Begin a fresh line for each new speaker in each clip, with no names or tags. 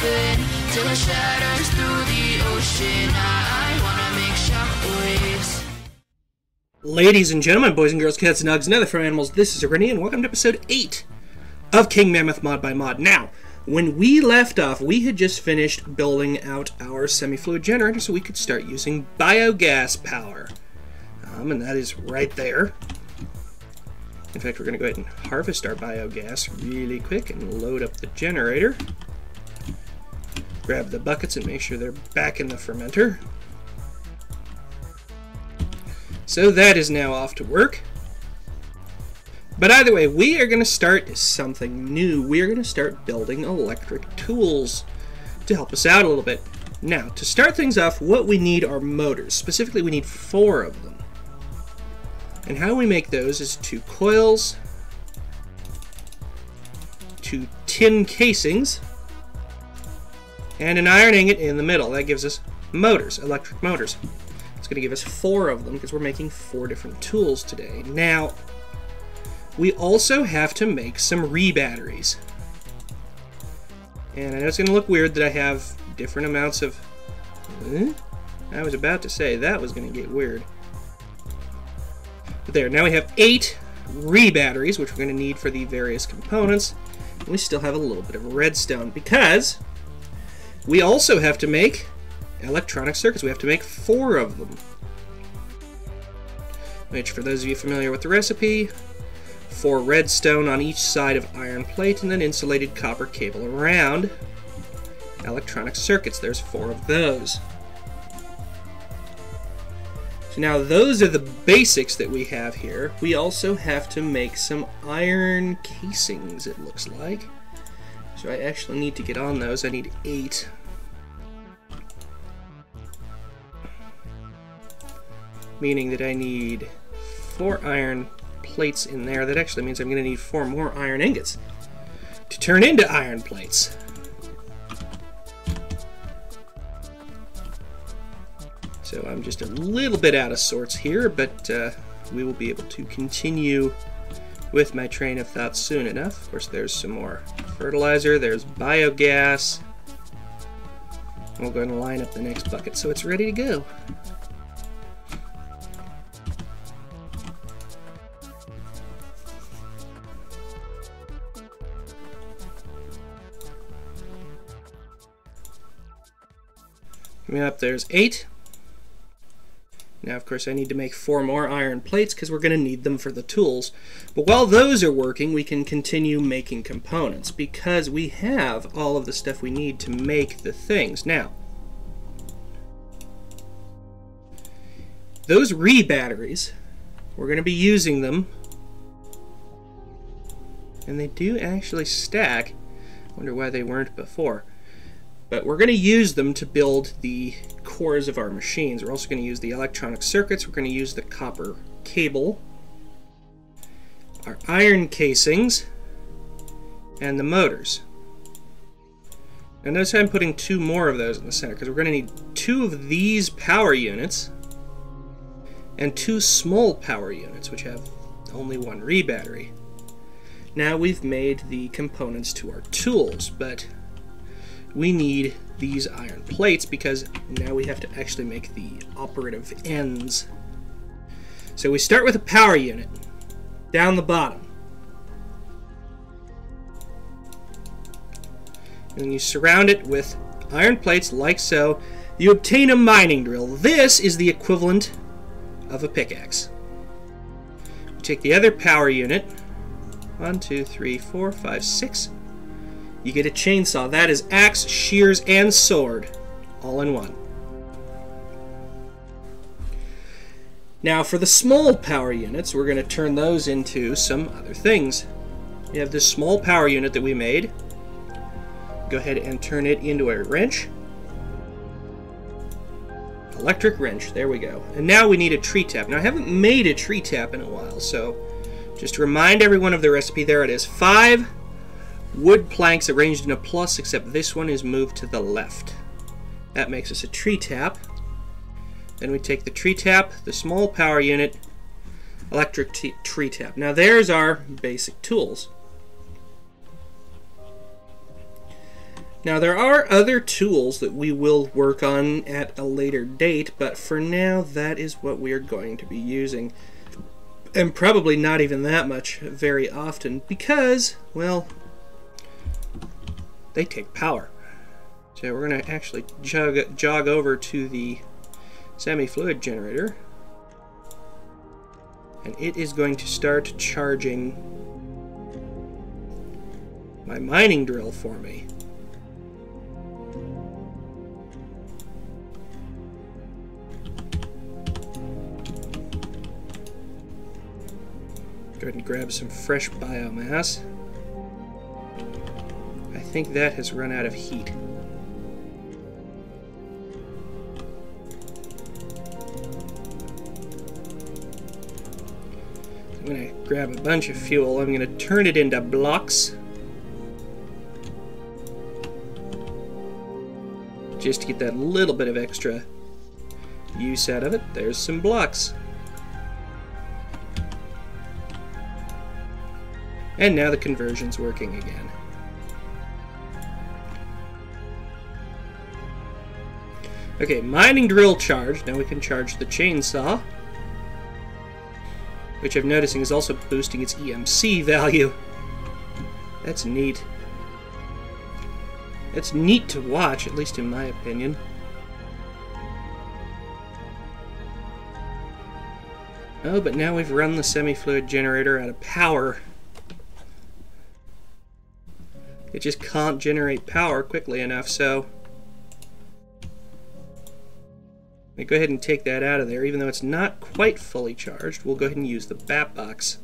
open till it shatters through the ocean. I wanna make shockwaves.
Ladies and gentlemen, boys and girls, cats and dogs, and other fur animals, this is Rennie, and welcome to episode 8 of King Mammoth Mod by Mod. Now, when we left off, we had just finished building out our semi-fluid generator so we could start using biogas power. And that is right there. In fact, we're going to go ahead and harvest our biogas really quick and load up the generator. Grab the buckets and make sure they're back in the fermenter. So that is now off to work. But either way, we are going to start something new. We are going to start building electric tools to help us out a little bit. Now, to start things off, what we need are motors. Specifically, we need 4 of them. And how we make those is 2 coils, 2 tin casings, and an iron ingot in the middle. That gives us motors, electric motors. It's going to give us 4 of them because we're making 4 different tools today. Now, we also have to make some re-batteries. And I know it's going to look weird that I have different amounts of... I was about to say that was going to get weird. But there, now we have 8 re-batteries, which we're going to need for the various components. And we still have a little bit of redstone because we also have to make electronic circuits. We have to make 4 of them. Which, for those of you familiar with the recipe, 4 redstone on each side of iron plate and then insulated copper cable around electronic circuits. There's 4 of those. So now those are the basics that we have here. We also have to make some iron casings, it looks like. So I actually need to get on those. I need 8. Meaning that I need 4 iron plates in there. That actually means I'm going to need 4 more iron ingots to turn into iron plates. So I'm just a little bit out of sorts here, but we will be able to continue with my train of thought soon enough. Of course, there's some more fertilizer, there's biogas. We'll go ahead and line up the next bucket so it's ready to go. Coming up, there's 8. Now, of course, I need to make 4 more iron plates because we're going to need them for the tools. But while those are working, we can continue making components because we have all of the stuff we need to make the things. Now, those re-batteries, we're going to be using them. And they do actually stack. I wonder why they weren't before. But we're going to use them to build the cores of our machines. We're also going to use the electronic circuits. We're going to use the copper cable, our iron casings, and the motors. And notice I'm putting 2 more of those in the center because we're going to need 2 of these power units and 2 small power units, which have only 1 re-battery. Now we've made the components to our tools, but we need these iron plates because now we have to actually make the operative ends. So we start with a power unit down the bottom. And you surround it with iron plates like so. You obtain a mining drill. This is the equivalent of a pickaxe. We take the other power unit. 1, 2, 3, 4, 5, 6. You get a chainsaw. That is axe, shears, and sword, all in one. Now for the small power units, we're going to turn those into some other things. We have this small power unit that we made. Go ahead and turn it into a wrench. Electric wrench, there we go. And now we need a tree tap. Now I haven't made a tree tap in a while, so just to remind everyone of the recipe, there it is. 5 wood planks arranged in a plus, except this one is moved to the left. That makes us a tree tap. Then we take the tree tap, the small power unit, electric tree tap. Now there's our basic tools. Now, there are other tools that we will work on at a later date, but for now, that is what we are going to be using. And probably not even that much very often, because, well, they take power. So we're going to actually jog over to the semi-fluid generator, and it is going to start charging my mining drill for me. Go ahead and grab some fresh biomass. I think that has run out of heat. I'm going to grab a bunch of fuel. I'm going to turn it into blocks, just to get that little bit of extra use out of it. There's some blocks. And now the conversion's working again. Okay, mining drill charged. Now we can charge the chainsaw, which I'm noticing is also boosting its EMC value. That's neat. It's neat to watch, at least in my opinion. Oh, but now we've run the semi-fluid generator out of power. It just can't generate power quickly enough, so let me go ahead and take that out of there. Even though it's not quite fully charged, we'll go ahead and use the BAP box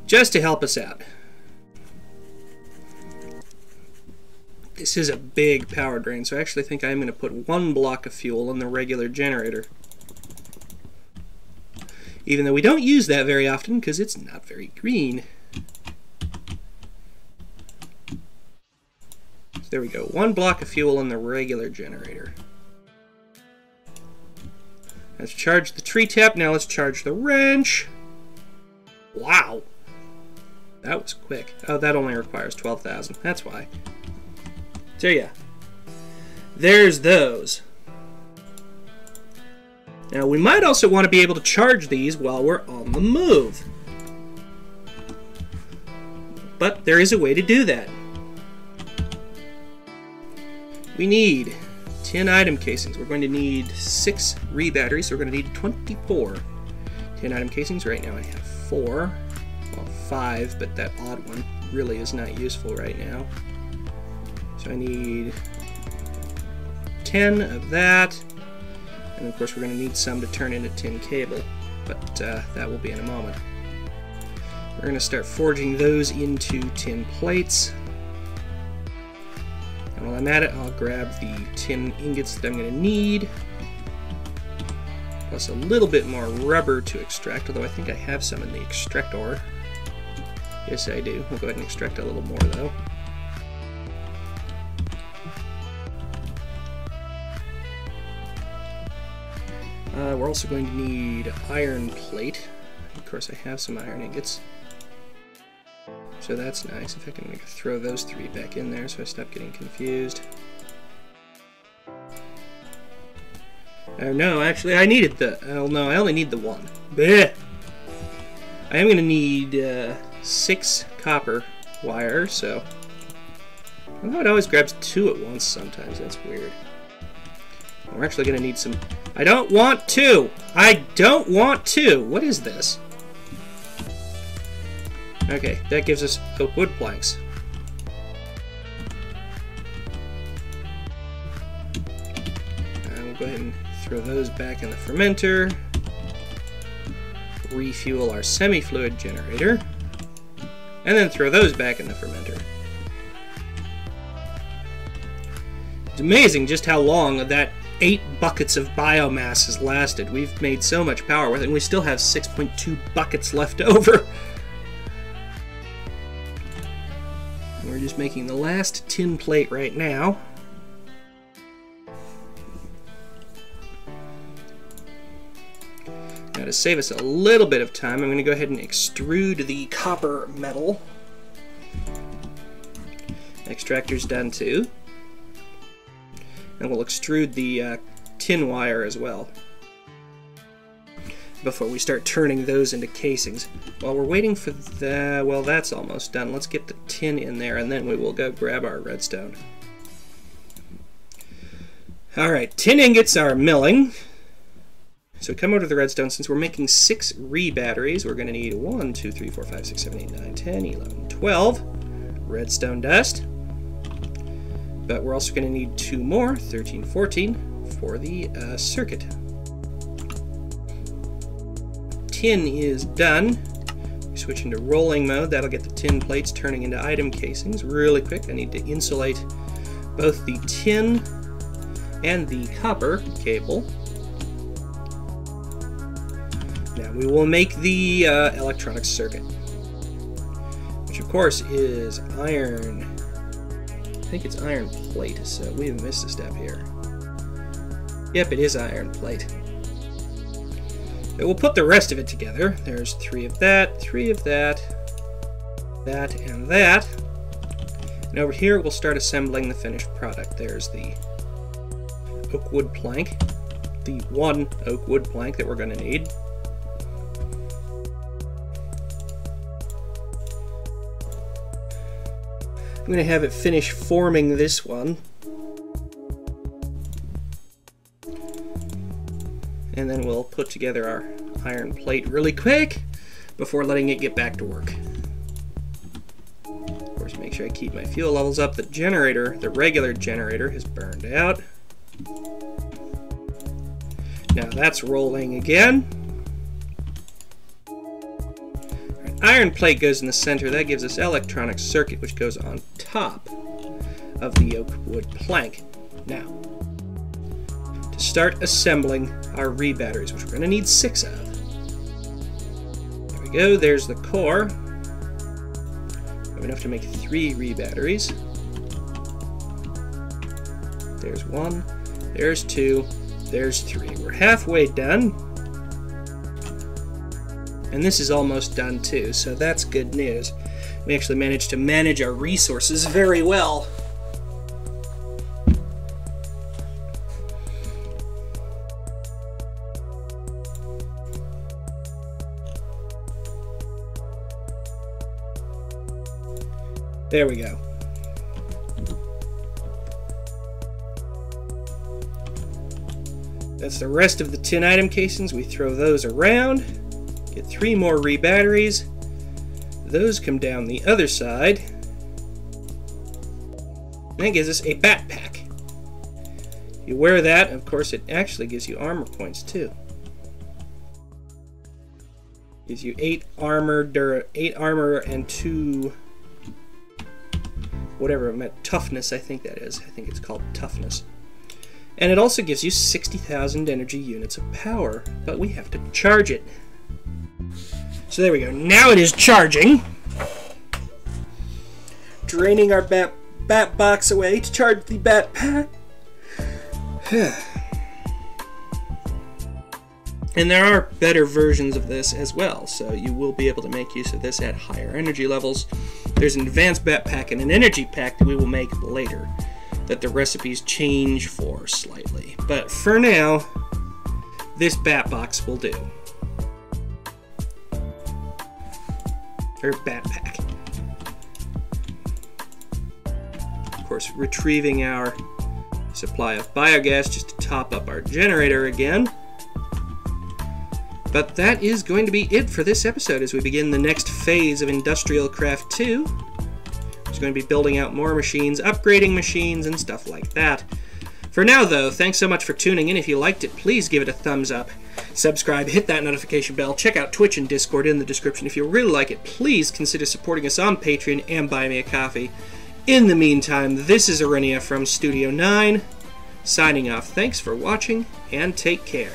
just to help us out. This is a big power drain, so I actually think I'm going to put one block of fuel in the regular generator. Even though we don't use that very often because it's not very green. So there we go, one block of fuel in the regular generator. Let's charge the tree tap, now let's charge the wrench. Wow! That was quick. Oh, that only requires 12,000, that's why. So yeah, there's those. Now we might also want to be able to charge these while we're on the move. But there is a way to do that. We need 10 item casings. We're going to need 6 re-batteries, so we're going to need 24. 10 item casings. Right now I have 4. Well, 5, but that odd one really is not useful right now. So I need 10 of that. And of course we're going to need some to turn into tin cable, but that will be in a moment. We're going to start forging those into tin plates. And while I'm at it, I'll grab the tin ingots that I'm going to need, plus a little bit more rubber to extract, although I think I have some in the extractor. Yes, I do. We'll go ahead and extract a little more, though. We're also going to need iron plate. Of course, I have some iron ingots. So that's nice. In fact, I'm going to throw those 3 back in there so I stop getting confused. Oh no, actually I needed the... Oh no, I only need the 1. Blech. I am going to need 6 copper wire, so... I know it always grabs 2 at once sometimes. That's weird. We're actually going to need some... I don't want 2! I don't want 2! What is this? Okay, that gives us oak wood planks. And we'll go ahead and throw those back in the fermenter. Refuel our semi-fluid generator. And then throw those back in the fermenter. It's amazing just how long that 8 buckets of biomass has lasted. We've made so much power with it, and we still have 6.2 buckets left over. We're just making the last tin plate right now. Now to save us a little bit of time, I'm going to go ahead and extrude the copper metal. Extractor's done too. And we'll extrude the tin wire as well before we start turning those into casings. While we're waiting for the... well, that's almost done. Let's get the tin in there, and then we will go grab our redstone. Alright, tin ingots are milling. So we come over to the redstone. Since we're making 6 re-batteries, we're going to need 1, 2, 3, 4, 5, 6, 7, 8, 9, 10, 11, 12 redstone dust. But we're also going to need 2 more, 13, 14, for the circuit. Tin is done. We switch into rolling mode. That'll get the tin plates turning into item casings really quick. I need to insulate both the tin and the copper cable. Now we will make the electronic circuit, which of course is iron. I think it's iron plate, so we have missed a step here. Yep, it is iron plate. We'll put the rest of it together. There's 3 of that, 3 of that, that, and that. And over here, we'll start assembling the finished product. There's the oak wood plank, the 1 oak wood plank that we're going to need. I'm going to have it finish forming this one. And then we'll put together our iron plate really quick before letting it get back to work. Of course, make sure I keep my fuel levels up. The generator, the regular generator, has burned out. Now that's rolling again. Iron plate goes in the center. That gives us electronic circuit, which goes on top of the oak wood plank. Now, to start assembling our re-batteries, which we're going to need 6 of. There we go. There's the core. We have enough to make 3 re-batteries. There's 1. There's 2. There's 3. We're halfway done. And this is almost done too, so that's good news. We actually managed to manage our resources very well. There we go. That's the rest of the tin item casings. We throw those around. Get 3 more re-batteries. Those come down the other side. And that gives us a backpack. You wear that, of course, it actually gives you armor points too. Gives you 8 armor and 2 whatever, toughness, I think that is. I think it's called toughness. And it also gives you 60,000 energy units of power, but we have to charge it. So there we go. Now it is charging. Draining our bat box away to charge the bat pack. And there are better versions of this as well, so you will be able to make use of this at higher energy levels. There's an advanced bat pack and an energy pack that we will make later that the recipes change for slightly. But for now, this bat box will do. Or bat pack. Of course, retrieving our supply of biogas just to top up our generator again. But that is going to be it for this episode as we begin the next phase of Industrial Craft 2. It's going to be building out more machines, upgrading machines, and stuff like that. For now, though, thanks so much for tuning in. If you liked it, please give it a thumbs up. Subscribe, hit that notification bell, check out Twitch and Discord in the description. If you really like it, please consider supporting us on Patreon and buy me a coffee. In the meantime, this is Arenia from Studio 9, signing off. Thanks for watching, and take care.